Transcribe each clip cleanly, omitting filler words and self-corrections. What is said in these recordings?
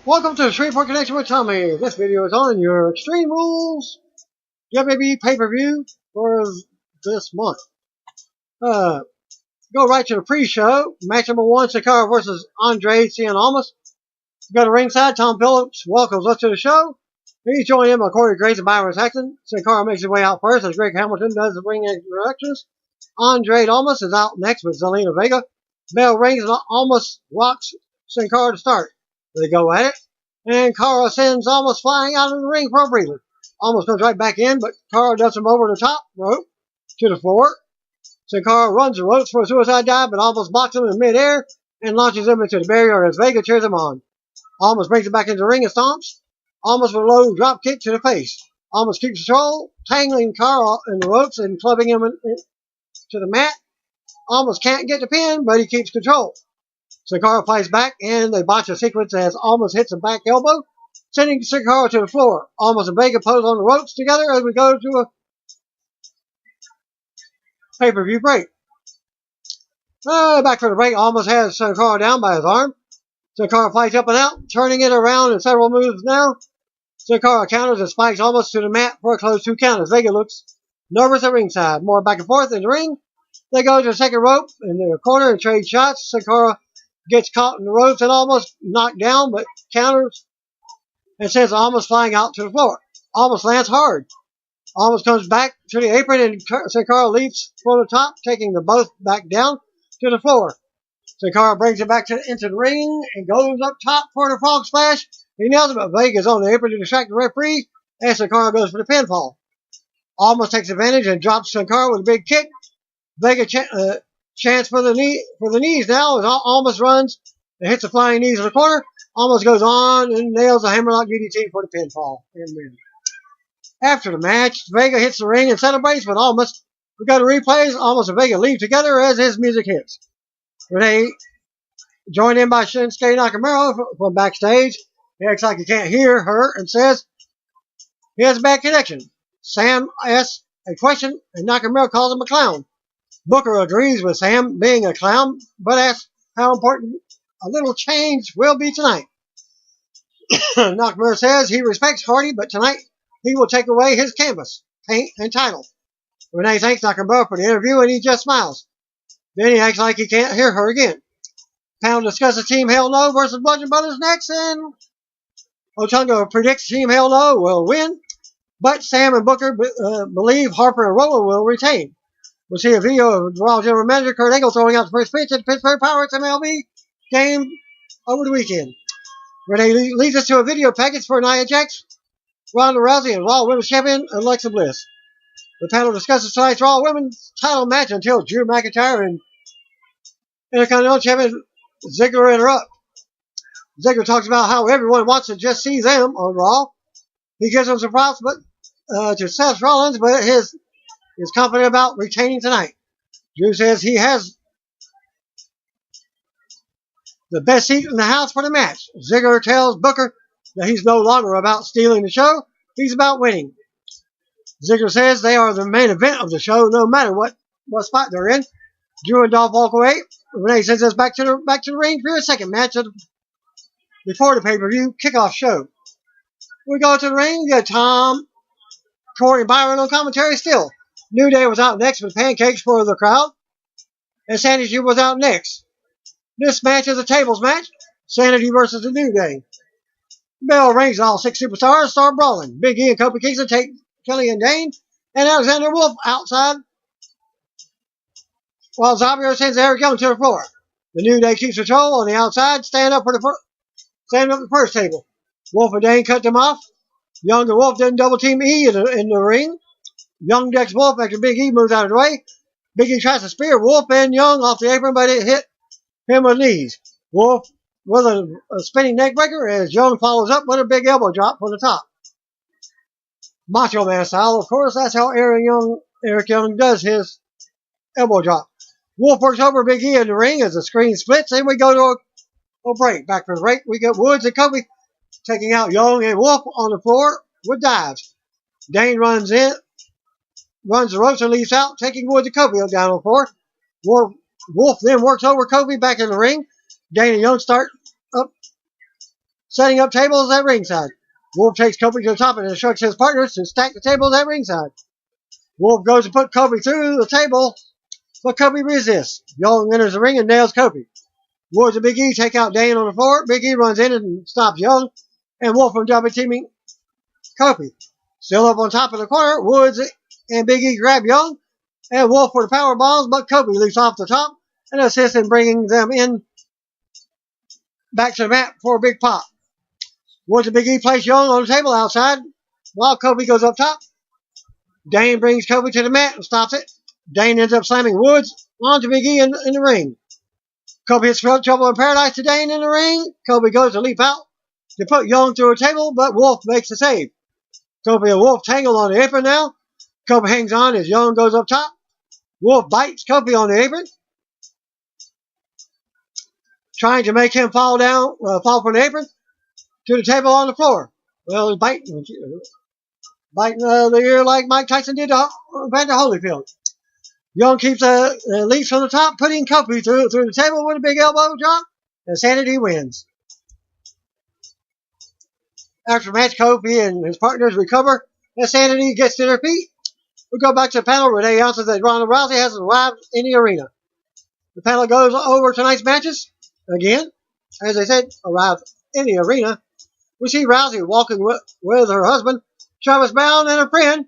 Welcome to the Shreveport Connection with Tommy. This video is on your Extreme Rules WWE pay-per-view for this month. Go right to the pre-show. Match number 1, Sakara versus Andre Cien Almas. Go to ringside. Tom Phillips welcomes us to the show. He's joined in by Corey Grace and Byron Saxton. Sakara makes his way out first as Greg Hamilton does the ring introductions. Andre Almas is out next with Zelina Vega. Bell rings and Almas rocks Sin Cara to start. They go at it, and Cara sends Almas flying out of the ring for a breather. Almas comes right back in, but Cara does him over the top rope to the floor. Sin Cara runs the ropes for a suicide dive, but Almas blocks him in midair and launches him into the barrier as Vega cheers him on. Almas brings him back into the ring and stomps. Almas with a low drop kick to the face. Almas keeps control, tangling Cara in the ropes and clubbing him to the mat. Almas can't get the pin, but he keeps control. Sin Cara fights back, and they botch a sequence as Almas hits a back elbow, sending Sin Cara to the floor. Almas and Vega pose on the ropes together as we go to a pay-per-view break. Back for the break, Almas has Sin Cara down by his arm. Sin Cara fights up and out, turning it around in several moves now. Sin Cara counters and spikes Almas to the mat for a close 2 count as Vega looks nervous at ringside. More back and forth in the ring. They go to the second rope in the corner and trade shots. Sin Cara gets caught in the ropes and almost knocked down, but counters and sends Almas flying out to the floor. Almas lands hard. Almas comes back to the apron and Sin Cara leaps from the top, taking them both back down to the floor. Sin Cara brings him back into the ring and goes up top for the frog splash. He nails him, but Vega's on the apron to distract the referee, and Sin Cara goes for the pinfall. Almas takes advantage and drops Sin Cara with a big kick. Vega chance for the knees now as Almas runs and hits the flying knees in the corner. Almas goes on and nails a hammerlock DDT for the pinfall. After the match, Vega hits the ring and celebrates with Almas. We go to replays. Almas and Vega leave together as his music hits. Renee, joined in by Shinsuke Nakamura from backstage. He acts like he can't hear her and says he has a bad connection. Sam asks a question and Nakamura calls him a clown. Booker agrees with Sam being a clown, but asks how important a little change will be tonight. Nakamura says he respects Hardy, but tonight he will take away his canvas, paint, and title. Renee thanks Nakamura for the interview, and he just smiles. Then he acts like he can't hear her again. Panel discusses Team Hell No versus Bludgeon Brothers next, and Otunga predicts Team Hell No will win, but Sam and Booker believe Harper and Rowan will retain. We'll see a video of Raw General Manager Kurt Angle throwing out the first pitch at the Pittsburgh Pirates MLB game over the weekend. Renee leads us to a video package for Nia Jax, Ronda Rousey, and Raw Women's Champion Alexa Bliss. The panel discusses tonight's Raw Women's title match until Drew McIntyre and Intercontinental Champion Ziggler interrupt. Ziggler talks about how everyone wants to just see them on Raw. He gives them some props to Seth Rollins, but is confident about retaining tonight. Drew says he has the best seat in the house for the match. Ziggler tells Booker that he's no longer about stealing the show. He's about winning. Ziggler says they are the main event of the show, no matter what spot they're in. Drew and Dolph walk away. Renee sends us back to the ring for a second match before the pay-per-view kickoff show. We go to the ring. We got Tom, Corey, and Byron on commentary still. New Day was out next with pancakes for the crowd, and Sanity was out next. This match is a tables match. Sanity versus the New Day. Bell rings and all 6 superstars start brawling. Big E and Kofi Kingston take Kelly and Dane, and Alexander Wolf outside, while Xavier sends Eric Young to the floor. The New Day keeps control on the outside, stand up at the first table. Wolf and Dane cut them off. Young and Wolf didn't double team E in the ring. Young decks Wolf after Big E moves out of the way. Big E tries to spear Wolf and Young off the apron, but it hit him with knees. Wolf with a spinning neck breaker as Young follows up with a big elbow drop from the top. Macho Man style, of course, that's how Eric Young does his elbow drop. Wolf works over Big E in the ring as the screen splits, and we go to a break. Back for the break, we get Woods and Kofi taking out Young and Wolf on the floor with dives. Dane runs the ropes and leaves out, taking Woods and Kofi down on the floor. Wolf then works over Kofi back in the ring. Dane and Young start up setting up tables at ringside. Wolf takes Kobe to the top and instructs his partners to stack the tables at ringside. Wolf goes to put Kobe through the table, but Kobe resists. Young enters the ring and nails Kobe. Woods and Big E take out Dane on the floor. Big E runs in and stops Young, and Wolf from double teaming Kobe. Still up on top of the corner, Woods and Big E grab Young and Wolf for the power bombs, but Kobe leaps off the top and assists in bringing them in back to the mat for a big pop. Woods and Big E place Young on the table outside while Kobe goes up top. Dane brings Kobe to the mat and stops it. Dane ends up slamming Woods onto Big E in the ring. Kobe hits Trouble in Paradise to Dane in the ring. Kobe goes to leap out to put Young through a table, but Wolf makes the save. Kobe and Wolf tangle on the apron now. Kobe hangs on as Young goes up top. Wolf bites Kobe on the apron, trying to make him fall from the apron to the table on the floor. Well, he's biting the ear like Mike Tyson did to Evander Holyfield. Young keeps leaps from the top, putting Kobe through the table with a big elbow drop, and Sanity wins. After the match, Kobe and his partners recover, and Sanity gets to their feet. We go back to the panel where they announces that Ronda Rousey has arrived in the arena. The panel goes over tonight's matches. Again, as I said, arrived in the arena. We see Rousey walking with her husband, Travis Brown, and her friend,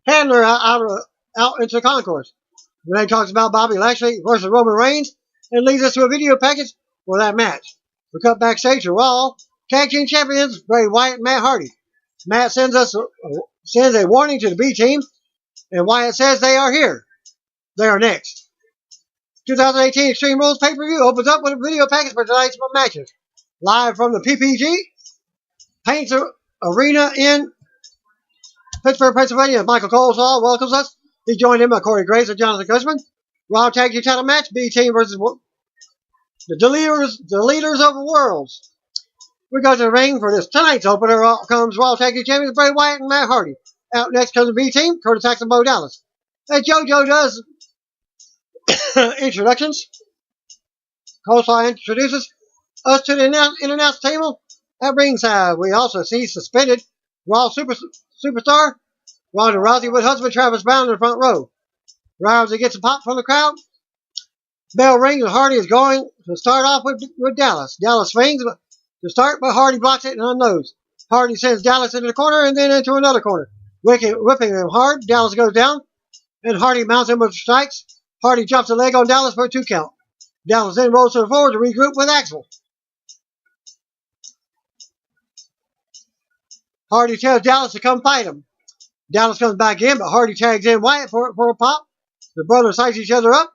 Handler, out into the concourse. Renee talks about Bobby Lashley versus Roman Reigns and leads us to a video package for that match. We cut backstage to Raw. Tag Team Champions Bray Wyatt and Matt Hardy. Matt sends a warning to the B Team, and Wyatt says they are here. They are next. 2018 Extreme Rules pay-per-view opens up with a video package for tonight's matches. Live from the PPG Paints Arena in Pittsburgh, Pennsylvania. Michael Coleslaw welcomes us. He's joined in by Corey Graves and Jonathan Cushman. Raw Tag Team title match, B Team versus the leaders of the worlds. We go to the ring for this tonight's opener. Comes Raw Tag Team Champions Bray Wyatt and Matt Hardy. Out next comes the B Team, Curtis Axel and Bo Dallas. As JoJo does introductions, Coleslaw introduces us to the in-and-out table at ringside. We also see suspended Raw superstar Ronda Rousey with husband Travis Brown in the front row. Rousey gets a pop from the crowd. Bell rings and Hardy is going to start off with Dallas. Dallas swings to start, but Hardy blocks it and unknows. Hardy sends Dallas into the corner and then into another corner. Whipping him hard, Dallas goes down, and Hardy mounts him with strikes. Hardy drops a leg on Dallas for a 2 count. Dallas then rolls to the floor to regroup with Axel. Hardy tells Dallas to come fight him. Dallas comes back in, but Hardy tags in Wyatt for a pop. The brothers size each other up,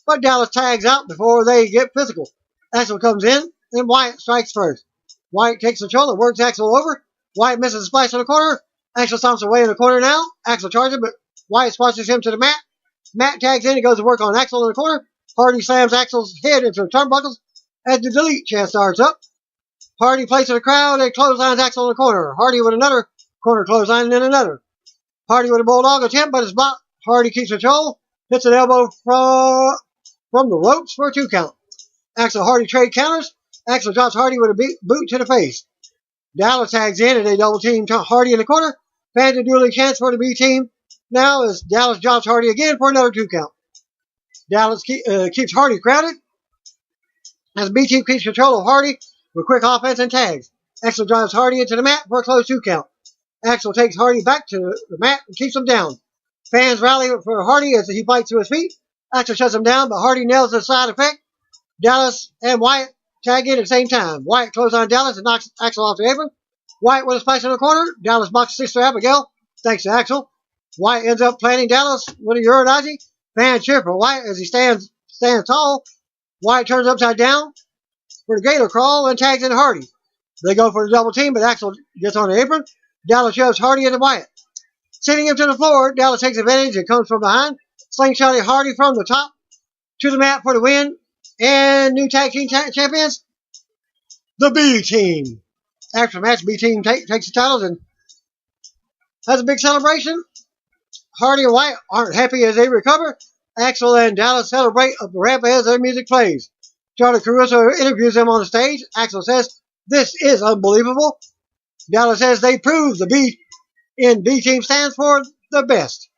but Dallas tags out before they get physical. Axel comes in, and Wyatt strikes first. Wyatt takes control and works Axel over. Wyatt misses a splash in the corner. Axel stomps away in the corner now. Axel charges, but Wyatt splashes him to the mat. Matt tags in and goes to work on Axel in the corner. Hardy slams Axel's head into the turnbuckles as the delete chant starts up. Hardy places the crowd and clotheslines Axel in the corner. Hardy with another corner clothesline and then another. Hardy with a bulldog attempt, but it's blocked. Hardy keeps control. Hits an elbow from the ropes for a 2 count. Axel Hardy trade counters. Axel drops Hardy with a boot to the face. Dallas tags in and they double team Hardy in the corner. Fans are dueling chance for the B Team. Now as Dallas drops Hardy again for another 2 count. Dallas keeps Hardy crowded. As B Team keeps control of Hardy with quick offense and tags. Axel drives Hardy into the mat for a close 2 count. Axel takes Hardy back to the mat and keeps him down. Fans rally for Hardy as he fights to his feet. Axel shuts him down, but Hardy nails the side effect. Dallas and Wyatt tag in at the same time. Wyatt closes on Dallas and knocks Axel off the apron. Wyatt with a splash in the corner. Dallas boxes Sister Abigail, thanks to Axel. Wyatt ends up planting Dallas with a Uridazi. Fans cheer for Wyatt as he stands tall. Wyatt turns upside down for the Gator Crawl and tags in Hardy. They go for the double team, but Axel gets on the apron. Dallas shoves Hardy into Wyatt. Sending him to the floor, Dallas takes advantage and comes from behind. Slingshotting Hardy from the top to the mat for the win. And new tag team champions, the B Team. After the match, B Team takes the titles and has a big celebration. Hardy and Wyatt aren't happy as they recover. Axel and Dallas celebrate up the ramp as their music plays. Charlie Caruso interviews them on the stage. Axel says This is unbelievable. Dallas says they prove the B in B team stands for the best.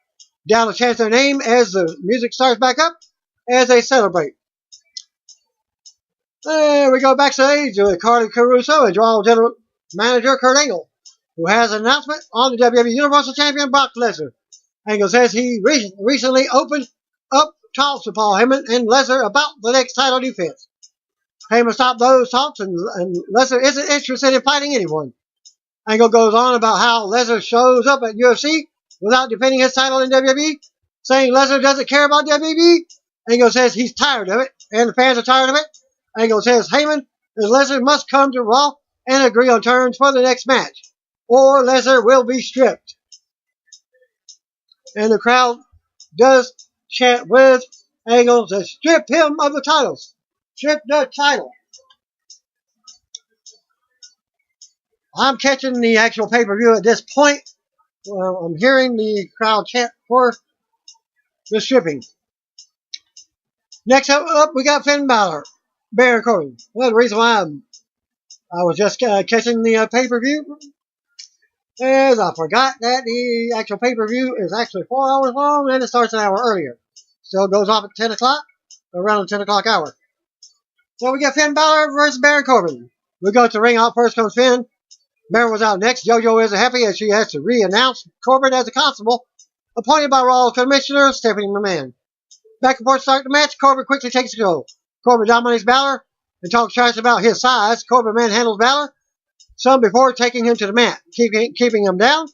Dallas chants their name as the music starts back up as they celebrate. There we go backstage with Carly Caruso and Raw General Manager Kurt Angle, who has an announcement on the WWE Universal Champion Brock Lesnar. Angle says he recently opened up talks with Paul Heyman and Lesnar about the next title defense. Heyman stopped those talks and Lesnar isn't interested in fighting anyone. Angle goes on about how Lesnar shows up at UFC without defending his title in WWE, saying Lesnar doesn't care about WWE. Angle says he's tired of it, and the fans are tired of it. Angle says Heyman and Lesnar must come to Raw and agree on terms for the next match, or Lesnar will be stripped. And the crowd does chant with Angle, says strip him of the titles. Strip the title. I'm catching the actual pay-per-view at this point. I'm hearing the crowd chant for the stripping. Next up, we got Finn Balor, Baron Corbin. Well, the reason why I was just catching the pay-per-view is I forgot that the actual pay-per-view is actually 4 hours long and it starts an hour earlier. Still goes off at 10 o'clock, around the 10 o'clock hour. So we got Finn Balor versus Baron Corbin. We go to ring out. First comes Finn. Baron was out next. JoJo isn't happy as she has to re-announce Corbin as a constable, appointed by Raw Commissioner Stephanie McMahon. Back and forth start the match. Corbin quickly takes control. Corbin dominates Balor and talks trash about his size. Corbin manhandles Balor some before taking him to the mat, keeping him down.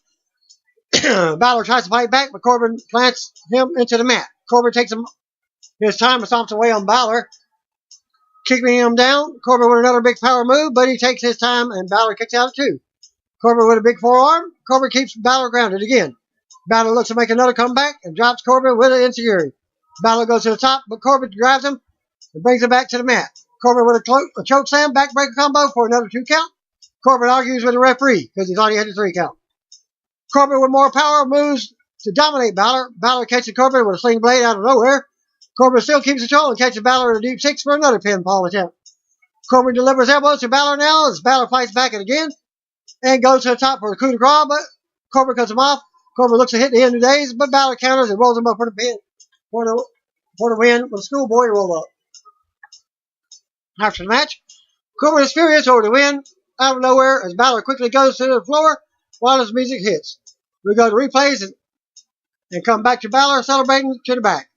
Balor tries to fight back, but Corbin plants him into the mat. Corbin takes his time and stomps away on Balor, keeping him down. Corbin with another big power move, but he takes his time and Balor kicks out too. Corbin with a big forearm. Corbin keeps Balor grounded again. Balor looks to make another comeback and drops Corbin with an insecurity. Balor goes to the top, but Corbin grabs him and brings him back to the mat. Corbin with a choke slam, backbreaker combo for another 2 count. Corbin argues with the referee because he thought he had a 3 count. Corbin with more power moves to dominate Balor. Balor catches Corbin with a sling blade out of nowhere. Corbin still keeps control and catches Balor in a deep 6 for another pinfall attempt. Corbin delivers elbows to Balor now as Balor fights back again and goes to the top for the coup de grace, but Corbin cuts him off. Corbin looks to hit the end of days, but Balor counters and rolls him up for the pin for the win with a schoolboy roll up. After the match, Corbin is furious over the win out of nowhere as Balor quickly goes to the floor while his music hits. We go to replays and come back to Balor celebrating to the back.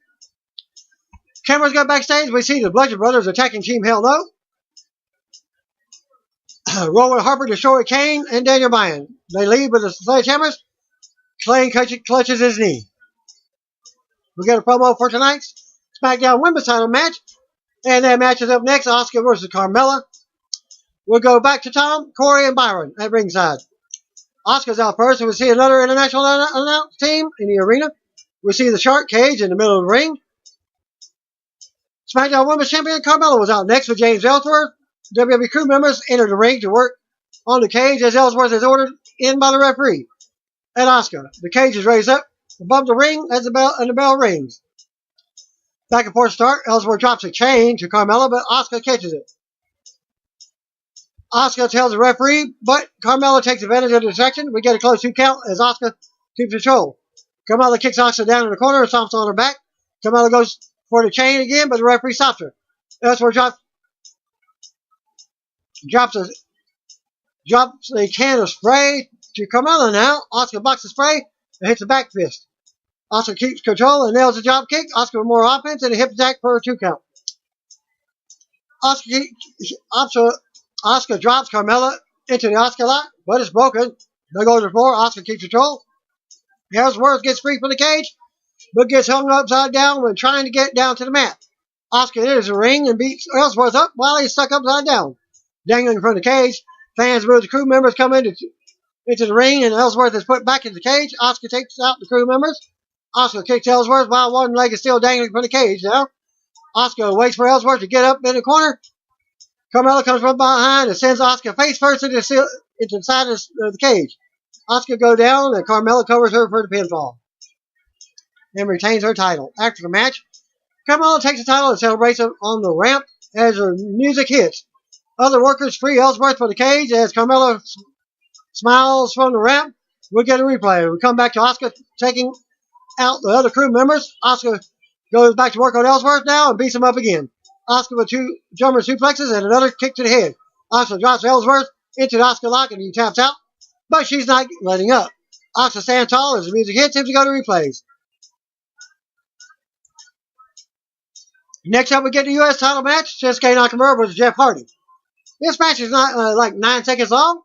Cameras go backstage. We see the Bludgeon Brothers attacking Team Hell No. Rowan Harper destroys Kane and Daniel Bryan. They leave with the sledgehammers. Kane clutches his knee. We get a promo for tonight's SmackDown Women's title match. And that match is up next, Asuka versus Carmella. We'll go back to Tom, Corey, and Byron at ringside. Asuka's out first, and we see another international announced team in the arena. We see the Shark Cage in the middle of the ring. SmackDown Women's Champion Carmella was out next with James Ellsworth. WWE crew members entered the ring to work on the cage as Ellsworth is ordered in by the referee. And Asuka, the cage is raised up above the ring as the bell rings. Back and forth start. Ellsworth drops a chain to Carmella, but Asuka catches it. Asuka tells the referee, but Carmella takes advantage of the distraction. We get a close 2 count as Asuka keeps control. Carmella kicks Asuka down in the corner and stomps on her back. Carmella goes for the chain again, but the referee stops her. Ellsworth drops a can of spray to Carmella now. Asuka blocks the spray and hits a back fist. Asuka keeps control and nails a drop kick. Asuka with more offense and a hip attack for a 2 count. Asuka drops Carmella into the Asuka lock, but it's broken. They go to the floor. Asuka keeps control. Ellsworth gets free from the cage, but gets hung upside down when trying to get down to the mat. Asuka enters the ring and beats Ellsworth up while he's stuck upside down. Dangling from the cage, fans move the crew members come into the ring and Ellsworth is put back in the cage. Asuka takes out the crew members. Asuka kicks Ellsworth while one leg is still dangling from the cage now. Asuka waits for Ellsworth to get up in the corner. Carmella comes from behind and sends Asuka face first into the side of the cage. Asuka goes down and Carmella covers her for the pinfall and retains her title. After the match, Carmella takes the title and celebrates on the ramp as her music hits. Other workers free Ellsworth for the cage as Carmella smiles from the ramp. We get a replay. We come back to Asuka taking out the other crew members. Asuka goes back to work on Ellsworth now and beats him up again. Asuka with 2 German suplexes and another kick to the head. Asuka drops Ellsworth into the Asuka lock and he taps out, but she's not letting up. Asuka stands tall as the music hits him to go to replays. Next up, we get the U.S. title match, Shinsuke Nakamura versus Jeff Hardy. This match is not like 9 seconds long.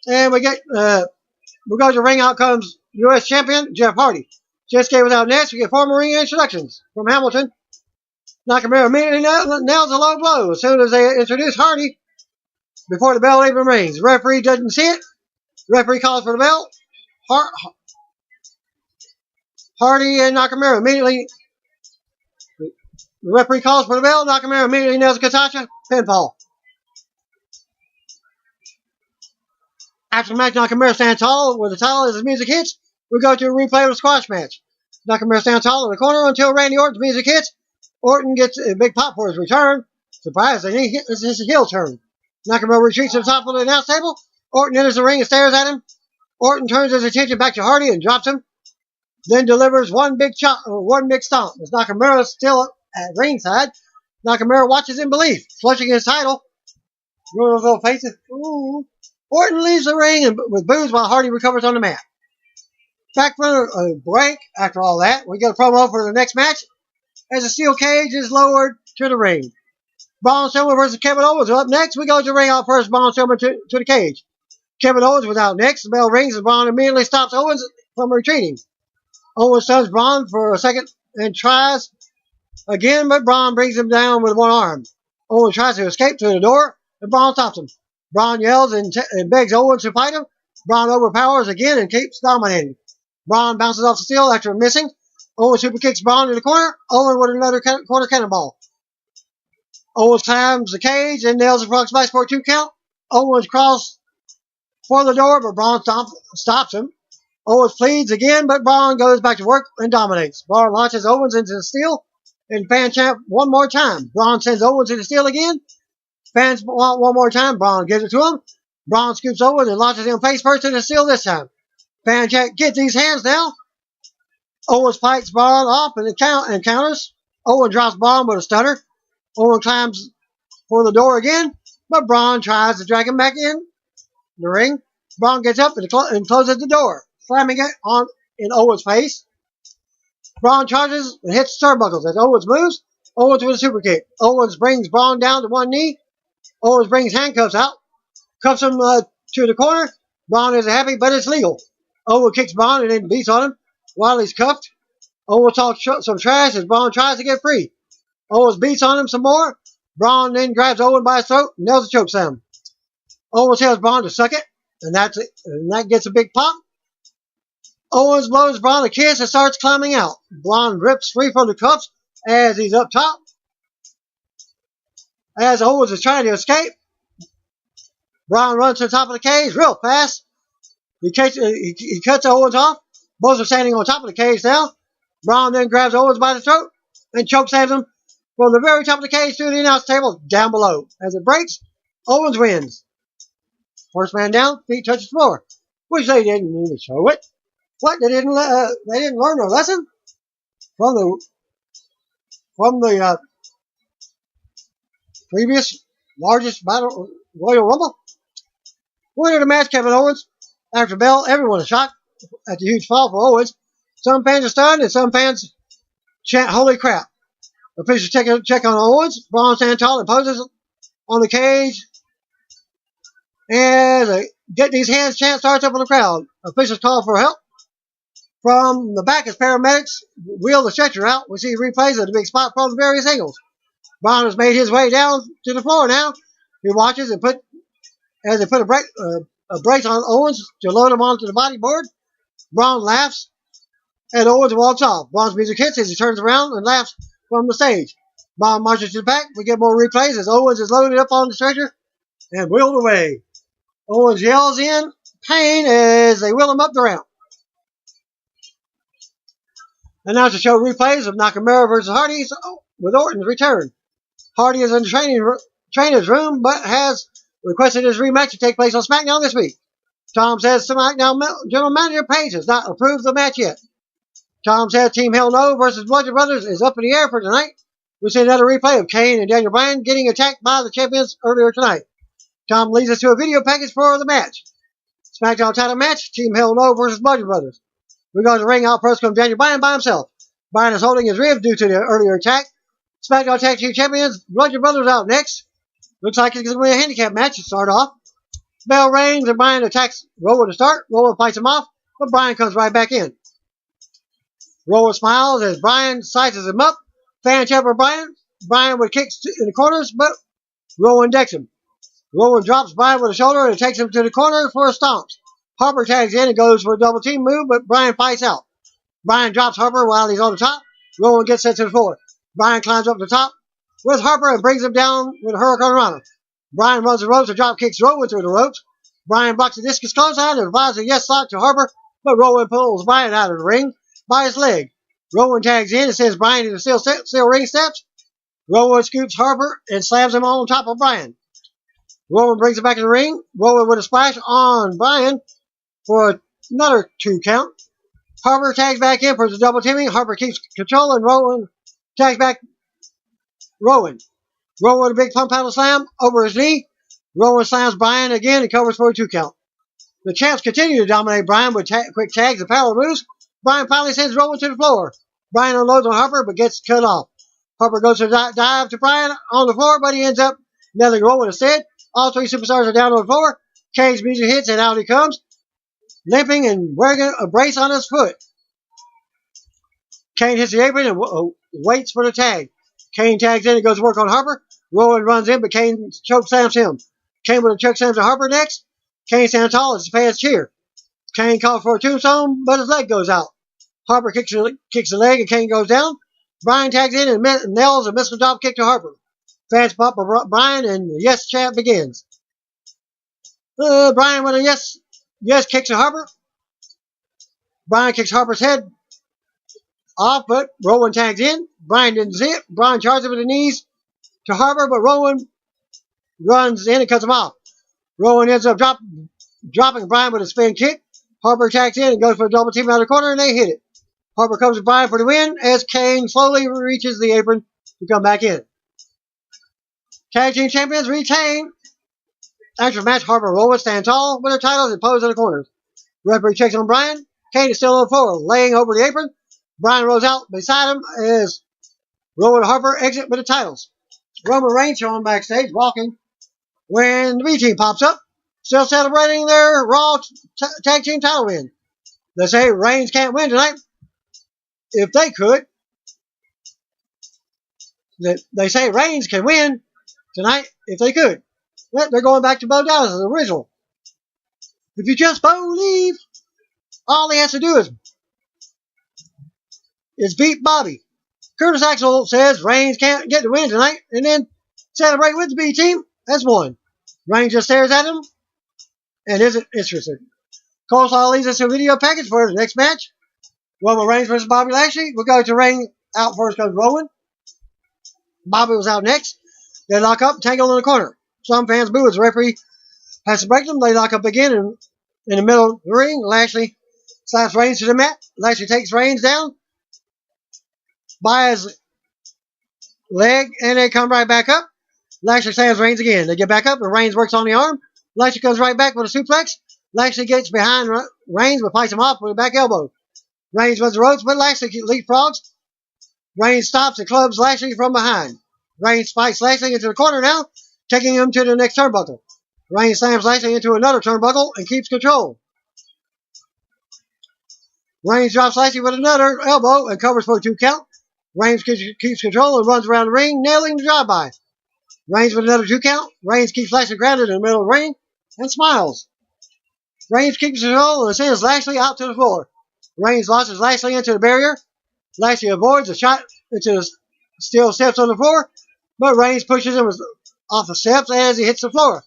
And we go to the ring. Out comes U.S. champion Jeff Hardy. Shinsuke without next. We get 4 ring introductions from Hamilton. Nakamura immediately nails a low blow as soon as they introduce Hardy before the bell even rings. The referee doesn't see it. The referee calls for the bell. Hardy and Nakamura immediately. The referee calls for the bell. Nakamura immediately nails a Katacha pinfall. After the match, Nakamura stands tall with the title as the music hits. We go to a replay of the squash match. Nakamura stands tall in the corner until Randy Orton's music hits. Orton gets a big pop for his return. Surprisingly, it's his heel turn. Nakamura retreats to the top of the announce table. Orton enters the ring and stares at him. Orton turns his attention back to Hardy and drops him. Then delivers one big stomp. As Nakamura is still at ringside, Nakamura watches in belief, flushing his title. Those little faces. Ooh. Orton leaves the ring and with boos while Hardy recovers on the mat. Back for a break after all that. We get a promo for the next match as a steel cage is lowered to the ring. Braun Strowman versus Kevin Owens are up next. We go to ring out first. Braun Strowman to the cage. Kevin Owens without next. The bell rings and Braun immediately stops Owens from retreating. Owens stuns Braun for a second and tries again, but Braun brings him down with one arm. Owens tries to escape through the door and Braun stops him. Braun yells and begs Owens to fight him. Braun overpowers again and keeps dominating. Braun bounces off the steel after missing. Owens super kicks Braun in the corner. Owens with another corner cannonball. Owens climbs the cage and nails a frog splash for a 2 count. Owens crosses for the door, but Braun stops him. Owens pleads again, but Braun goes back to work and dominates. Braun launches Owens into the steel and fan chant one more time. Braun sends Owens into the steel again. Fans want one more time. Braun gives it to him. Braun scoops Owens and launches him face first in the steel this time. Fan chant, get these hands down. Owens fights Braun off and counters. Owens drops Braun with a stunner. Owens climbs for the door again, but Braun tries to drag him back in the ring. Braun gets up and closes the door, slamming it in Owens' face. Braun charges and hits the turnbuckles as Owens moves. Owens with a super kick. Owens brings Braun down to one knee. Owens brings handcuffs out, cuffs him to the corner. Braun isn't happy, but it's legal. Owens kicks Braun and then beats on him while he's cuffed. Owens talks some trash as Braun tries to get free. Owens beats on him some more. Braun then grabs Owens by his throat and nails a chokeslam. Owens tells Braun to suck it, and that gets a big pop. Owens blows Braun a kiss and starts climbing out. Braun rips free from the cuffs as he's up top. As Owens is trying to escape, Braun runs to the top of the cage real fast. He cuts Owens off. Both are standing on top of the cage now. Braun then grabs Owens by the throat and chokeslams him from the very top of the cage to the announce table down below. As it breaks, Owens wins. First man down, feet touch the floor, which they didn't even show it. What? They didn't learn their lesson from the previous largest battle Royal Rumble. Winner of the match, Kevin Owens. After bell, everyone is shocked at the huge fall for Owens. Some fans are stunned and some fans chant, "Holy crap!" Officials check on Owens. Braun stands tall and poses on the cage. As a get these hands chant starts up in the crowd. Officials call for help. From the back as paramedics wheel the stretcher out, we see replays of the big spot from various angles. Braun has made his way down to the floor now. He watches and as they put a brace on Owens to load him onto the bodyboard. Braun laughs and Owens walks off. Braun's music hits as he turns around and laughs from the stage. Braun marches to the back. We get more replays as Owens is loaded up on the stretcher and wheeled away. Owens yells in pain as they wheel him up the ramp. And now to show replays of Nakamura versus Hardy with Orton's return. Hardy is in the trainer's room, but has requested his rematch to take place on SmackDown this week. Tom says SmackDown General Manager Page has not approved the match yet. Tom says Team Hell No versus Bludgeon Brothers is up in the air for tonight. We see another replay of Kane and Daniel Bryan getting attacked by the champions earlier tonight. Tom leads us to a video package for the match. SmackDown title match, Team Hell No versus Bludgeon Brothers. We go to the ring. Out first comes Daniel Bryan by himself. Bryan is holding his ribs due to the earlier attack. SmackDown Tag Team Champions, Bludgeon Brothers out next. Looks like it's going to be a handicap match to start off. Bell rings and Bryan attacks Rowan to start. Rowan fights him off, but Bryan comes right back in. Rowan smiles as Bryan sizes him up. Fan chant for Bryan. Bryan with kicks in the corners, but Rowan decks him. Rowan drops Bryan with a shoulder and takes him to the corner for a stomp. Harper tags in and goes for a double team move, but Bryan fights out. Bryan drops Harper while he's on the top. Rowan gets set to the floor. Bryan climbs up the top with Harper and brings him down with a Hurricane Rana. Bryan runs the ropes and drop kicks Rowan through the ropes. Bryan blocks the discus clothesline and provides a yes lock to Harper, but Rowan pulls Bryan out of the ring by his leg. Rowan tags in and sends Bryan into steel ring steps. Rowan scoops Harper and slams him on top of Bryan. Rowan brings him back in the ring. Rowan with a splash on Bryan for another 2 count. Harper tags back in for the double teaming. Harper keeps control and Rowan tags back Rowan. Rowan with a big pump handle slam over his knee. Rowan slams Bryan again and covers for a 2 count. The champs continue to dominate Bryan with quick tags and power moves. Bryan finally sends Rowan to the floor. Bryan unloads on Harper but gets cut off. Harper goes to dive to Bryan on the floor, but he ends up nailing Rowan instead. All 3 superstars are down on the floor. Kane's music hits and out he comes, limping and wearing a brace on his foot. Kane hits the apron and waits for the tag. Kane tags in and goes to work on Harper. Rowan runs in, but Kane choke slams him. Kane with a choke slams to Harper next. Kane stands tall as the fans cheer. Kane calls for a tombstone, but his leg goes out. Harper kicks the leg and Kane goes down. Bryan tags in and nails a missile drop kick to Harper. Fans pop Bryan and the yes chant begins. Bryan with a yes kicks to Harper. Bryan kicks Harper's head off, but Rowan tags in. Bryan didn't see it. Bryan charges with the knees to Harper, but Rowan runs in and cuts him off. Rowan ends up dropping Bryan with a spin kick. Harper tags in and goes for a double team out of the corner, and they hit it. Harper comes to Bryan for the win as Kane slowly reaches the apron to come back in. Tag Team Champions retain. After the match, Harper and Rowan stand tall with their titles and pose in the corners. Referee checks on Bryan. Kane is still on the floor, laying over the apron. Bryan rolls out beside him as Rowan and Harper exit with the titles. Roman Reigns shown backstage walking when the B team pops up, still celebrating their Raw Tag Team title win. They say Reigns can't win tonight. If they could, they say Reigns can win tonight if they could. They're going back to Bo Dallas as original. If you just believe, all he has to do is beat Bobby. Curtis Axel says Reigns can't get the win tonight and then celebrate with the B team. That's one. Reigns just stares at him and isn't interested. Coleslaw leads us to a video package for the next match. Roman Reigns versus Bobby Lashley. We'll go to ring. Out first comes Rowan. Bobby was out next. They lock up, tangle in the corner. Some fans boo as the referee has to break them. They lock up again in the middle of the ring. Lashley slaps Reigns to the mat. Lashley takes Reigns down by his leg, and they come right back up. Lashley slams Reigns again. They get back up, and Reigns works on the arm. Lashley comes right back with a suplex. Lashley gets behind Reigns, but fights him off with a back elbow. Reigns runs the ropes, but Lashley leapfrogs. Reigns stops and clubs Lashley from behind. Reigns fights Lashley into the corner now, taking him to the next turnbuckle. Reigns slams Lashley into another turnbuckle and keeps control. Reigns drops Lashley with another elbow and covers for a 2 count. Reigns keeps control and runs around the ring, nailing the drive-by. Reigns with another 2 count. Reigns keeps Lashley grounded in the middle of the ring and smiles. Reigns keeps control and sends Lashley out to the floor. Reigns launches Lashley into the barrier. Lashley avoids a shot into the steel steps on the floor, but Reigns pushes him off the steps as he hits the floor.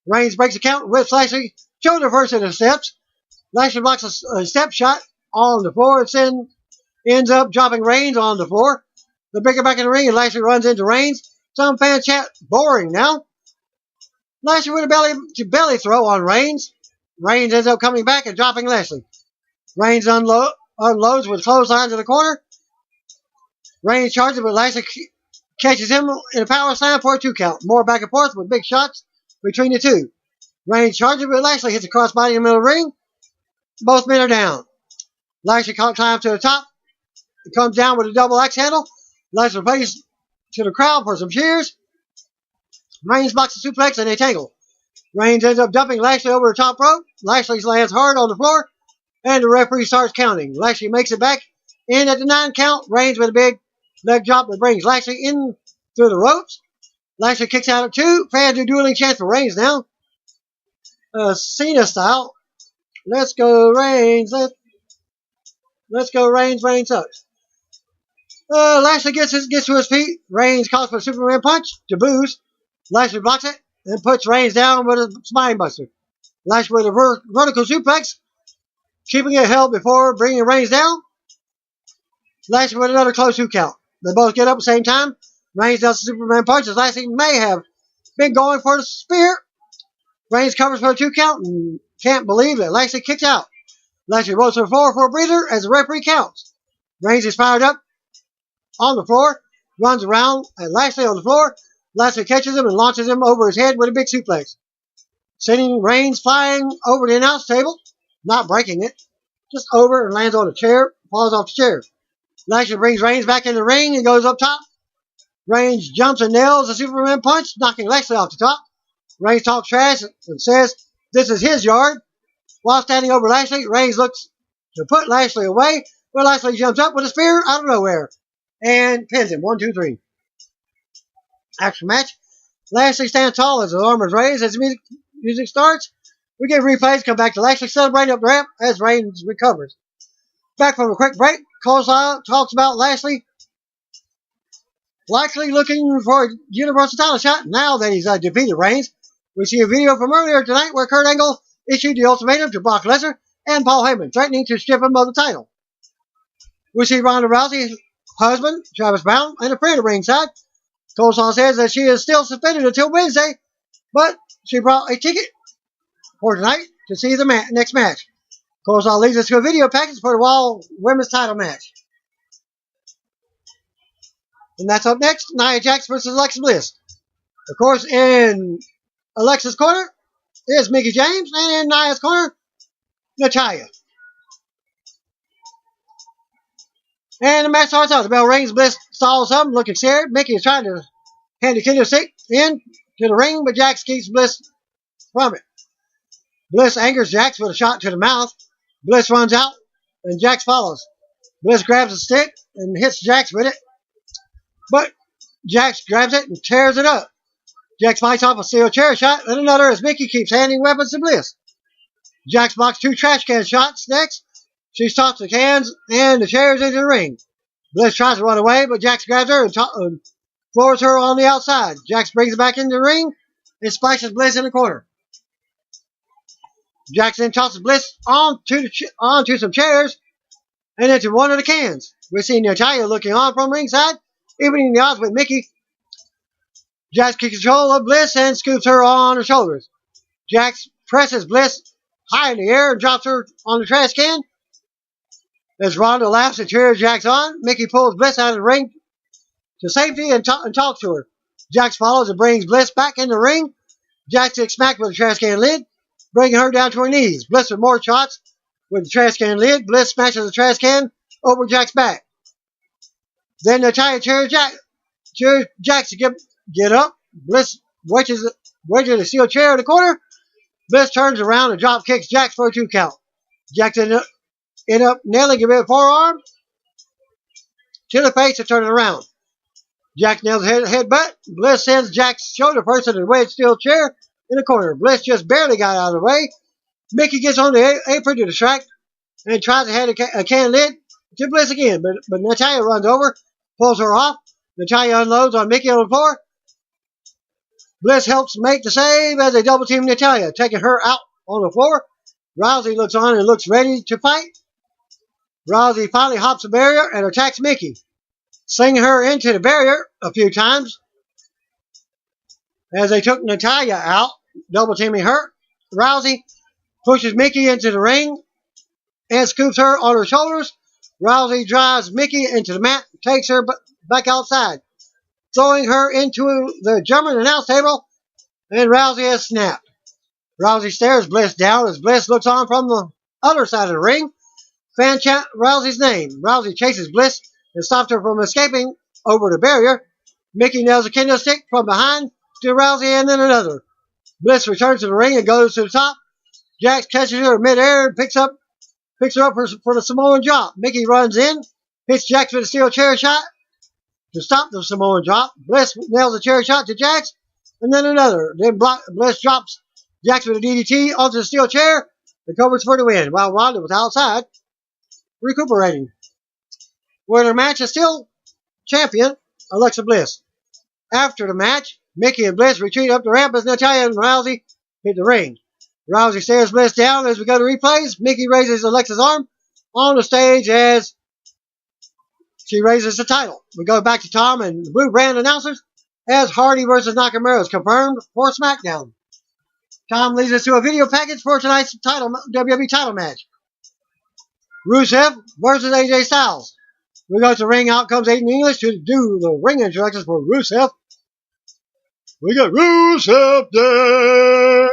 Reigns breaks the count and whips Lashley shoulder first into the steps. Lashley blocks a step shot on the floor and ends up dropping Reigns on the floor. They bring him back in the ring and Lashley runs into Reigns. Some fans chat, boring now. Lashley with a belly throw on Reigns. Reigns ends up coming back and dropping Lashley. Reigns unloads with clotheslines in the corner. Reigns charges, but Lashley catches him in a power slam for a 2 count. More back and forth with big shots between the two. Reigns charges, but Lashley hits a crossbody in the middle of the ring. Both men are down. Lashley climbs to the top. He comes down with a double axe handle. Lashley plays to the crowd for some cheers. Reigns blocks the suplex and they tangle. Reigns ends up dumping Lashley over the top rope. Lashley lands hard on the floor, and the referee starts counting. Lashley makes it back in at the 9 count. Reigns with a big leg drop that brings Lashley in through the ropes. Lashley kicks out at 2. Fans do dueling chants for Reigns now. Cena style. Let's go Reigns. Let's go Reigns. Reigns sucks. Lashley gets to his feet. Reigns calls for a Superman punch to booze. Lashley blocks it and puts Reigns down with a spine buster. Lashley with a vertical suplex, keeping it held before bringing Reigns down. Lashley with another close 2 count. They both get up at the same time. Reigns does the Superman punch as Lashley may have been going for the spear. Reigns covers for a 2 count and can't believe that Lashley kicks out. Lashley rolls to the floor for a breather as the referee counts. Reigns is fired up on the floor, runs around at Lashley on the floor. Lashley catches him and launches him over his head with a big suplex, sending Reigns flying over the announce table, not breaking it, just over and lands on a chair, falls off the chair. Lashley brings Reigns back in the ring and goes up top. Reigns jumps and nails a Superman punch, knocking Lashley off the top. Reigns talks trash and says this is his yard. While standing over Lashley, Reigns looks to put Lashley away, but Lashley jumps up with a spear out of nowhere and pins him. 1, 2, 3. Action match. Lashley stands tall as his arm is raised as the music starts. We get replays, come back to Lashley celebrating up the ramp as Reigns recovers. Back from a quick break, Coleslaw talks about Lashley likely looking for a Universal title shot now that he's defeated Reigns. We see a video from earlier tonight where Kurt Angle issued the ultimatum to Brock Lesnar and Paul Heyman, threatening to strip him of the title. We see Ronda Rousey's husband, Travis Brown, and a friend at ringside. Coleslaw says that she is still suspended until Wednesday, but she brought a ticket for tonight to see the next match. Coleslaw leads us to a video package for the Raw Women's title match. And that's up next, Nia Jax versus Alexa Bliss. Of course, in Alexa's corner is Mickie James, and in Nia's corner, Natalya. And the match starts out. The bell rings. Bliss stalls up, looking scared. Mickie is trying to hand the kendo stick in to the ring, but Jax keeps Bliss from it. Bliss angers Jax with a shot to the mouth. Bliss runs out, and Jax follows. Bliss grabs the stick and hits Jax with it, but Jax grabs it and tears it up. Jax fights off a steel chair shot and another as Mickie keeps handing weapons to Bliss. Jax blocks 2 trash can shots next. She tosses the cans and the chairs into the ring. Bliss tries to run away, but Jax grabs her and floors her on the outside. Jax brings her back into the ring and splashes Bliss in the corner. Jax then tosses Bliss onto some chairs and into one of the cans. We see Natalya looking on from ringside, evening the odds with Mickie. Jax kicks control of Bliss and scoops her on her shoulders. Jax presses Bliss high in the air and drops her on the trash can. As Ronda laughs and cheers Jax on, Mickie pulls Bliss out of the ring to safety and talks to her. Jax follows and brings Bliss back in the ring. Jax gets smacked with the trash can lid, bringing her down to her knees. Bliss with more shots with the trash can lid. Bliss smashes the trash can over Jax's back. Then Natalya cheers Jax to get up. Bliss wedges a steel chair in the corner. Bliss turns around and drop kicks Jax for a 2 count. Jax end up nailing him with a forearm to the face and turning around. Jax nails a headbutt. Bliss sends Jax shoulder first into the wedge steel chair in the corner. Bliss just barely got out of the way. Mickie gets on the apron to distract and tries to hand a can lid to Bliss again, but Natalya runs over, pulls her off. Natalya unloads on Mickie on the floor. Bliss helps make the save as they double team Natalya, taking her out on the floor. Rousey looks on and looks ready to fight. Rousey finally hops the barrier and attacks Mickie, slinging her into the barrier a few times. as they took Natalya out, double teaming her. Rousey pushes Mickey into the ring and scoops her on her shoulders. Rousey drives Mickey into the mat, takes her back outside, throwing her into the German announce table, and Rousey has snapped. Rousey stares Bliss down as Bliss looks on from the other side of the ring. Fan chant Rousey's name. Rousey chases Bliss and stops her from escaping over the barrier. Mickey nails a kendo stick from behind to Rousey and then another. Bliss returns to the ring and goes to the top. Jax catches her midair and picks her up for the Samoan drop. Mickey runs in, hits Jax with a steel chair shot to stop the Samoan drop. Bliss nails a chair shot to Jax and then another. Then Bliss drops Jax with a DDT onto the steel chair and covers for the win, while Ronda was outside recuperating. Winner match is still champion Alexa Bliss. After the match, Mickey and Bliss retreat up the ramp as Natalya and Rousey hit the ring. Rousey stares Bliss down as we go to replays. Mickey raises Alexa's arm on the stage as she raises the title. We go back to Tom and the Blue Brand announcers as Hardy versus Nakamura is confirmed for SmackDown. Tom leads us to a video package for tonight's WWE title match. Rusev versus AJ Styles. We go to ring. Out comes Aiden English to do the ring introductions for Rusev. We got Rusev Day.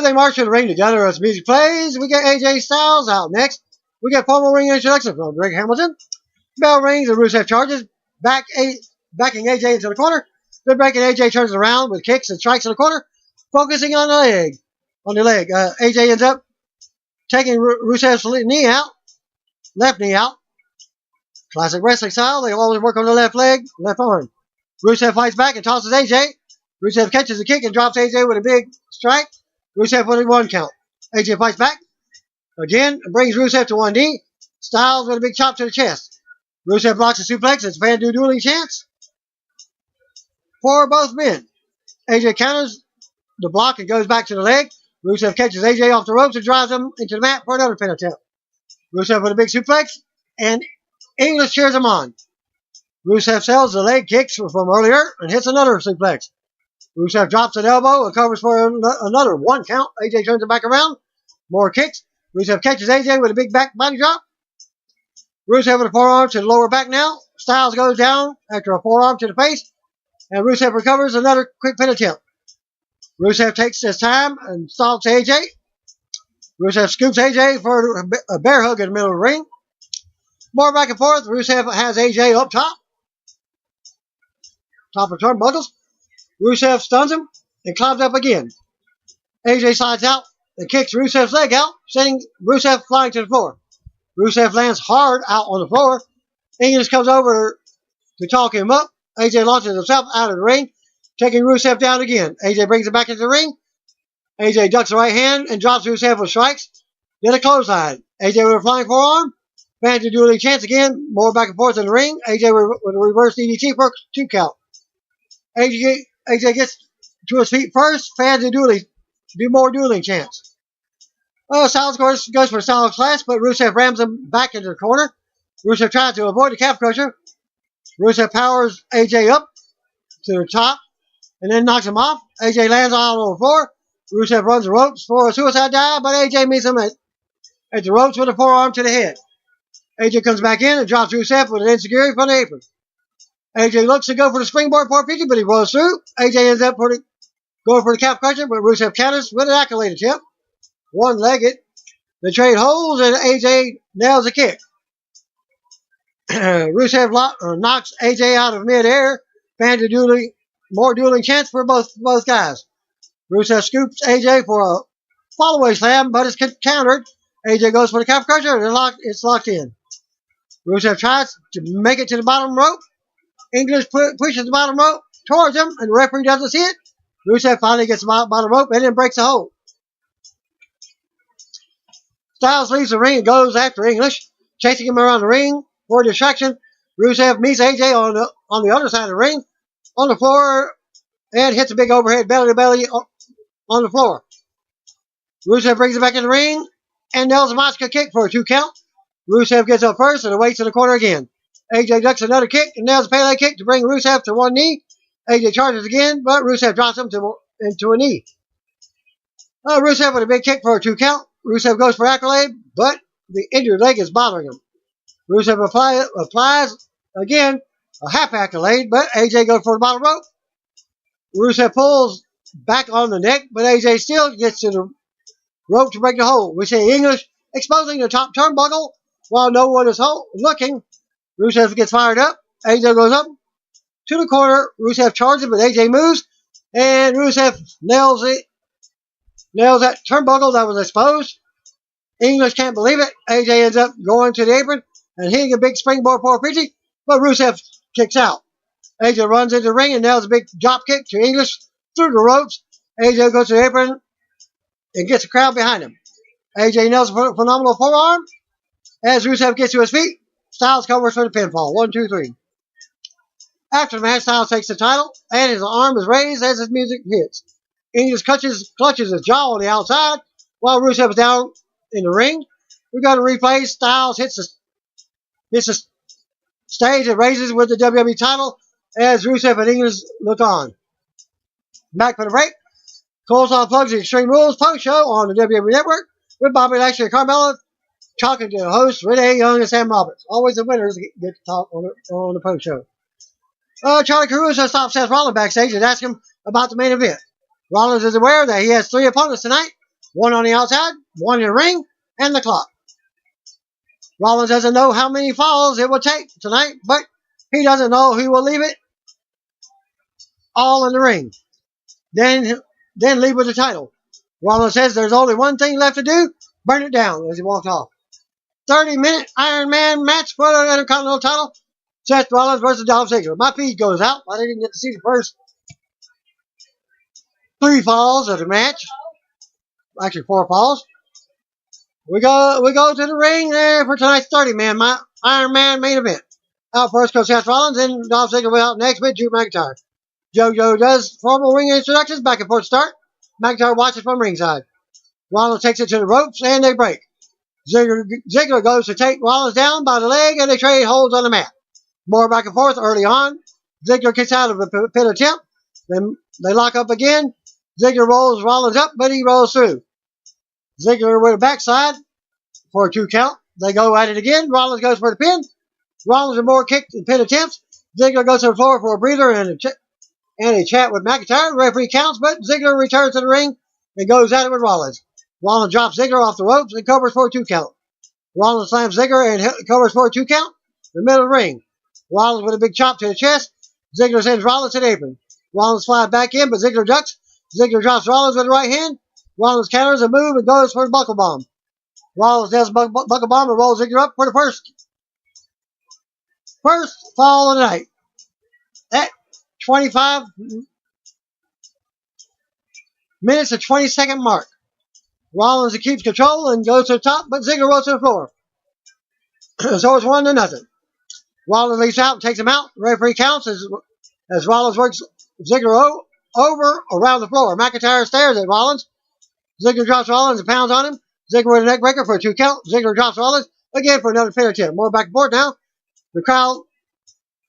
They march to the ring together as music plays. We get AJ Styles out next. We get formal ring introduction from Greg Hamilton. Bell rings and Rusev charges, backing AJ into the corner. Then breaking AJ turns around with kicks and strikes in the corner, focusing on the leg. AJ ends up taking Rusev's left knee out. Classic wrestling style. They always work on the left leg, left arm. Rusev fights back and tosses AJ. Rusev catches the kick and drops AJ with a big strike. Rusev with a 1 count. AJ fights back again and brings Rusev to one knee. Styles with a big chop to the chest. Rusev blocks a suplex. It's fan dueling chance for both men. AJ counters the block and goes back to the leg. Rusev catches AJ off the ropes and drives him into the mat for another pin attempt. Rusev with a big suplex, and English cheers him on. Rusev sells the leg kicks from earlier and hits another suplex. Rusev drops an elbow and covers for another 1 count. AJ turns it back around. More kicks. Rusev catches AJ with a big back body drop. Rusev with a forearm to the lower back now. Styles goes down after a forearm to the face, and Rusev recovers another quick pin attempt. Rusev takes his time and stalks AJ. Rusev scoops AJ for a bear hug in the middle of the ring. More back and forth. Rusev has AJ up top of turnbuckles. Rusev stuns him and climbs up again. AJ slides out and kicks Rusev's leg out, sending Rusev flying to the floor. Rusev lands hard out on the floor. English comes over to talk him up. AJ launches himself out of the ring, taking Rusev down again. AJ brings him back into the ring. AJ ducks the right hand and drops Rusev with strikes. Then a clothesline. AJ with a flying forearm. Fans to dueling chance again. More back and forth in the ring. AJ with a reverse DDT for a 2 count. AJ gets to his feet first. Fans to do more dueling chants. Styles goes for a Styles clash, but Rusev rams him back into the corner. Rusev tries to avoid the calf crusher. Rusev powers AJ up to the top and then knocks him off. AJ lands on the floor. Rusev runs the ropes for a suicide dive, but AJ meets him at the ropes with a forearm to the head. AJ comes back in and drops Rusev with an enziguri from the apron. AJ looks to go for the springboard 450, but he rolls through. AJ ends up going for the calf crusher, but Rusev counters with an accolade attempt. One-legged. They trade holds, and AJ nails a kick. Rusev knocks AJ out of midair. Fans to more dueling chance for both guys. Rusev scoops AJ for a follow-away slam, but it's countered. AJ goes for the calf crusher, and it's locked in. Rusev tries to make it to the bottom rope. English pushes the bottom rope towards him, and the referee doesn't see it. Rusev finally gets the bottom rope and then breaks the hold. Styles leaves the ring and goes after English, chasing him around the ring for a distraction. Rusev meets AJ on the other side of the ring, on the floor, and hits a big overhead belly-to-belly on the floor. Rusev brings it back in the ring and nails a Mosca kick for a 2 count. Rusev gets up first and waits in the corner again. AJ ducks another kick and nails a Pele kick to bring Rusev to one knee AJ charges again, but Rusev drops him into a knee. Rusev with a big kick for a 2 count. Rusev goes for accolade, but the injured leg is bothering him. Rusev applies again a half accolade, but AJ goes for the bottom rope. Rusev pulls back on the neck, but AJ still gets to the rope to break the hold. We say English exposing the top turnbuckle while no one is looking. Rusev gets fired up. AJ goes up to the corner. Rusev charges, but AJ moves, and Rusev nails that turnbuckle that was exposed. English can't believe it. AJ ends up going to the apron and hitting a big springboard for a Pidgey, but Rusev kicks out. AJ runs into the ring and nails a big drop kick to English through the ropes. AJ goes to the apron and gets a crowd behind him. AJ nails a phenomenal forearm as Rusev gets to his feet. Styles covers for the pinfall. 1, 2, 3. After the match, Styles takes the title and his arm is raised as his music hits. English clutches his jaw on the outside while Rusev is down in the ring. We got a replay. Styles hits the stage and raises with the WWE title as Rusev and English look on. Back for the break. Cole's unplugs the Extreme Rules post show on the WWE Network with Bobby Lashley and Carmella talking to the hosts Renee Young and Sam Roberts. Always the winners get to talk on the post show. Charlie Caruso stops Seth Rollins backstage and asks him about the main event. Rollins is aware that he has 3 opponents tonight, one on the outside, one in the ring, and the clock. Rollins doesn't know how many falls it will take tonight, but he doesn't know who will leave it all in the ring. Then leave with the title. Rollins says there's only one thing left to do, burn it down as he walks off. 30-minute Iron Man match for the Intercontinental title. Seth Rollins versus Dolph Ziggler. My feed goes out. I didn't get to see the first 3 falls of the match. Actually, 4 falls. We go to the ring there for tonight's 30-man Iron Man main event. Out first goes Seth Rollins, and Dolph Ziggler will out next with Drew McIntyre. JoJo does formal ring introductions, back and forth start. McIntyre watches from ringside. Rollins takes it to the ropes, and they break. Ziggler goes to take Rollins down by the leg, and they trade holds on the mat. More back and forth early on. Ziggler kicks out of a pin attempt. Then they lock up again. Ziggler rolls Rollins up, but he rolls through. Ziggler with a backside for a 2 count. They go at it again. Rollins goes for the pin. Rollins with more kick and pin attempts. Ziggler goes to the floor for a breather and a chat with McIntyre. The referee counts, but Ziggler returns to the ring and goes at it with Rollins. Rollins drops Ziggler off the ropes and covers for a 2 count. Rollins slams Ziggler and covers for a 2 count in the middle of the ring. Rollins with a big chop to the chest. Ziggler sends Rollins to the apron. Rollins flies back in, but Ziggler ducks. Ziggler drops Rollins with the right hand. Rollins counters a move and goes for the buckle bomb. Rollins does buckle bomb and rolls Ziggler up for the first fall of the night. At 25 minutes and 20-second mark. Rollins keeps control and goes to the top, but Ziggler rolls to the floor. So it's 1-0. Rollins leaps out and takes him out. The referee counts as Rollins works Ziggler over around the floor. McIntyre stares at Rollins. Ziggler drops Rollins and pounds on him. Ziggler with a neck breaker for a 2 count. Ziggler drops Rollins again for another pin attempt. More back and forth now. The crowd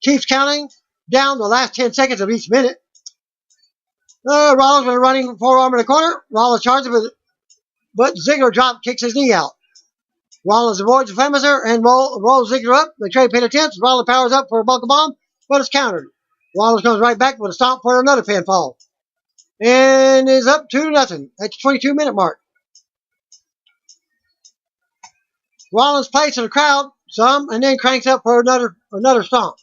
keeps counting down the last 10 seconds of each minute. Rollins with a running forearm in the corner. Rollins charges, but Ziggler kicks his knee out. Rollins avoids the Femmiser and rolls Ziggler up. They trade pin attempts. Rollins powers up for a buckle bomb, but it's countered. Rollins comes right back with a stomp for another pinfall. And is up 2-0 at the 22-minute mark. Rollins plays to the crowd some and then cranks up for another stomp.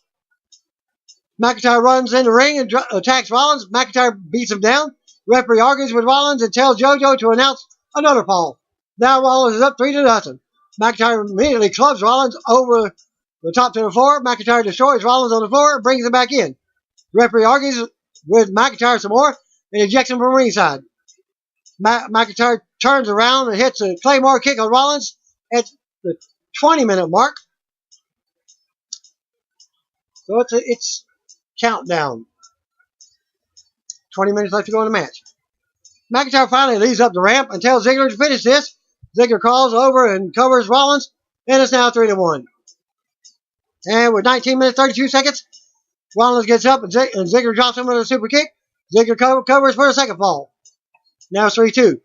McIntyre runs in the ring and attacks Rollins. McIntyre beats him down. Referee argues with Rollins and tells JoJo to announce another fall. Now Rollins is up 3-0. McIntyre immediately clubs Rollins over the top to the floor. McIntyre destroys Rollins on the floor and brings him back in. Referee argues with McIntyre some more and ejects him from ringside. McIntyre turns around and hits a Claymore kick on Rollins at the 20-minute mark. So it's countdown. 20 minutes left to go in the match. McIntyre finally leads up the ramp and tells Ziggler to finish this. Ziggler crawls over and covers Rollins, and it's now 3-1. And with 19 minutes, 32 seconds, Rollins gets up, and Ziggler drops him with a super kick. Ziggler covers for a second fall. Now it's 3-2.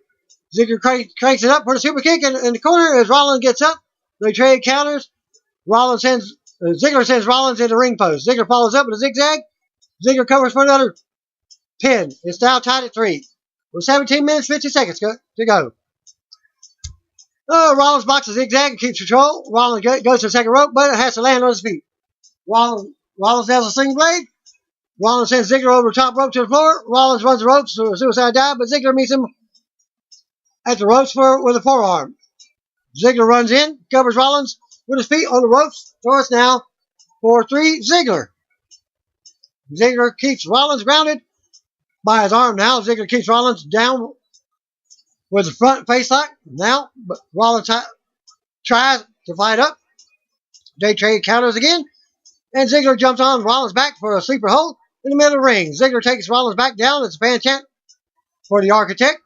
Ziggler cranks it up for the super kick in the corner as Rollins gets up. They trade counters. Ziggler sends Rollins into the ring post. Ziggler follows up with a zigzag. Ziggler covers for another pin. It's now tied at 3. With 17 minutes, 50 seconds to go. Rollins blocks a zigzag and keeps control. Rollins goes to the second rope, but it has to land on his feet. Rollins nails a sling blade. Rollins sends Ziggler over the top rope to the floor. Rollins runs the ropes to a suicide dive, but Ziggler meets him at the ropes with a forearm. Ziggler runs in, covers Rollins with his feet on the ropes. So it's now 4-3 Ziggler. Ziggler keeps Rollins grounded by his arm now. Ziggler keeps Rollins down with the front face lock now, but Rollins tries to fight up. They trade counters again, and Ziggler jumps on Rollins' back for a sleeper hold in the middle of the ring. Ziggler takes Rollins back down. It's a fan chant for the Architect.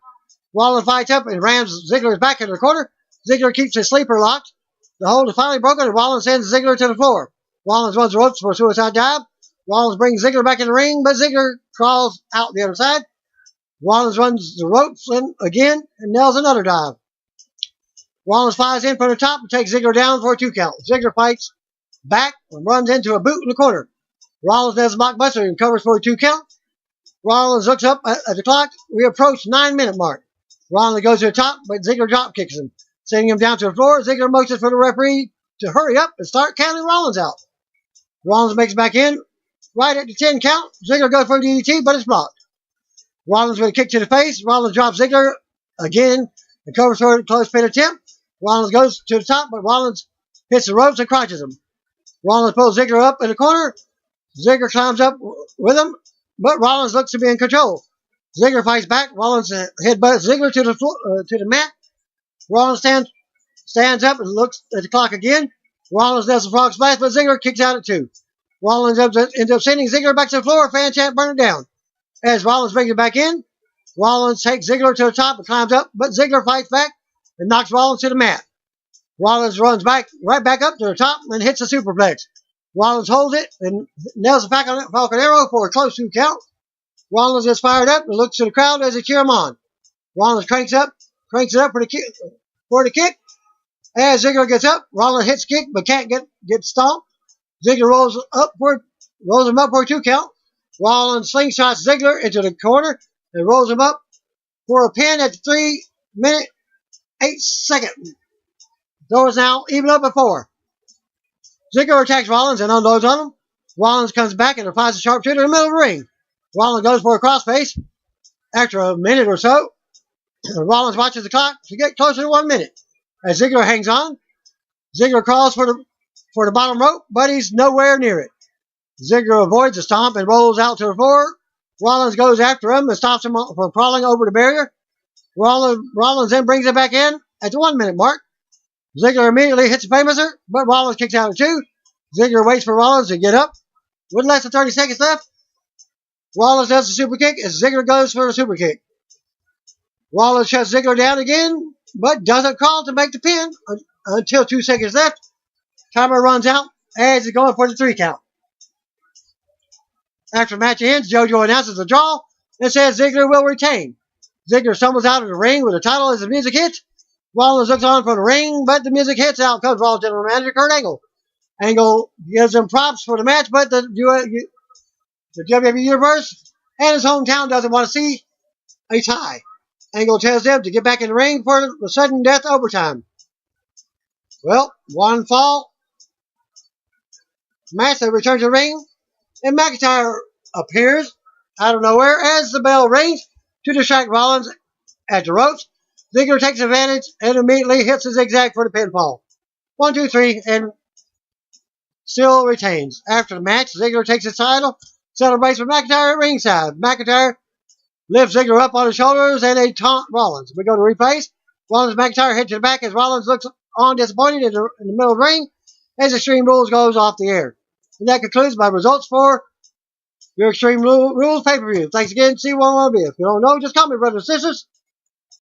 Rollins fights up and rams Ziggler's back into the corner. Ziggler keeps his sleeper locked. The hold is finally broken, and Rollins sends Ziggler to the floor. Rollins runs the ropes for a suicide dive. Rollins brings Ziggler back in the ring, but Ziggler crawls out the other side. Rollins runs the ropes in again and nails another dive. Rollins flies in from the top and takes Ziggler down for a 2 count. Ziggler fights back and runs into a boot in the corner. Rollins does a blockbuster and covers for a 2 count. Rollins looks up at the clock. We approach 9-minute mark. Rollins goes to the top, but Ziggler drop kicks him, sending him down to the floor. Ziggler motions for the referee to hurry up and start counting Rollins out. Rollins makes it back in right at the 10 count. Ziggler goes for a DDT, but it's blocked. Rollins with a kick to the face. Rollins drops Ziggler again and covers for a close pin attempt. Rollins goes to the top, but Rollins hits the ropes and crunches him. Rollins pulls Ziggler up in the corner. Ziggler climbs up with him, but Rollins looks to be in control. Ziggler fights back. Rollins headbutts Ziggler to the mat. Rollins stands up and looks at the clock again. Rollins does a frog splash, but Ziggler kicks out at 2. Rollins ends up sending Ziggler back to the floor. Fan chant, burn it down. As Rollins brings it back in, Rollins takes Ziggler to the top and climbs up, but Ziggler fights back and knocks Rollins to the mat. Rollins runs right back up to the top and hits a superplex. Rollins holds it and nails the Falcon Arrow for a close 2 count. Rollins is fired up and looks to the crowd as they cheer him on. Rollins cranks it up for the kick. As Ziggler gets up, Rollins hits kick but can't get stomped. Ziggler rolls him up for a 2 count. Rollins slingshots Ziggler into the corner and rolls him up for a pin at 3-minute, 8-second. So it's now even up at 4. Ziggler attacks Rollins and unloads on him. Rollins comes back and applies a sharpshooter in the middle of the ring. Rollins goes for a crossface. After a minute or so, Rollins watches the clock to get closer to 1 minute. As Ziggler hangs on, Ziggler crawls for the bottom rope, but he's nowhere near it. Ziggler avoids a stomp and rolls out to the floor. Rollins goes after him and stops him from crawling over the barrier. Rollins then brings it back in at the 1 minute mark. Ziggler immediately hits a Famouser, but Rollins kicks out at 2. Ziggler waits for Rollins to get up. With less than 30 seconds left, Rollins does the super kick as Ziggler goes for the super kick. Rollins shuts Ziggler down again, but doesn't call to make the pin until 2 seconds left. Timer runs out as he's going for the 3 count. After the match ends, JoJo announces a draw and says Ziggler will retain. Ziggler stumbles out of the ring with the title as the music hits. Rollins looks on from the ring, but the music hits. Out comes Raw General Manager Kurt Angle. Angle gives him props for the match, but the WWE Universe and his hometown doesn't want to see a tie. Angle tells them to get back in the ring for the sudden death overtime. Well, one fall match, they return to the ring, and McIntyre appears out of nowhere as the bell rings to distract Rollins at the ropes. Ziggler takes advantage and immediately hits a zigzag for the pinfall. 1, 2, 3, and still retains. After the match, Ziggler takes his title, celebrates with McIntyre at ringside. McIntyre lifts Ziggler up on his shoulders and they taunt Rollins. We go to replays. Rollins and McIntyre hit to the back as Rollins looks on disappointed in the middle of the ring as Extreme Rules goes off the air. And that concludes my results for your Extreme Rules pay-per-view. Thanks again. See you one more bit. If you don't know, just call me, brothers and sisters.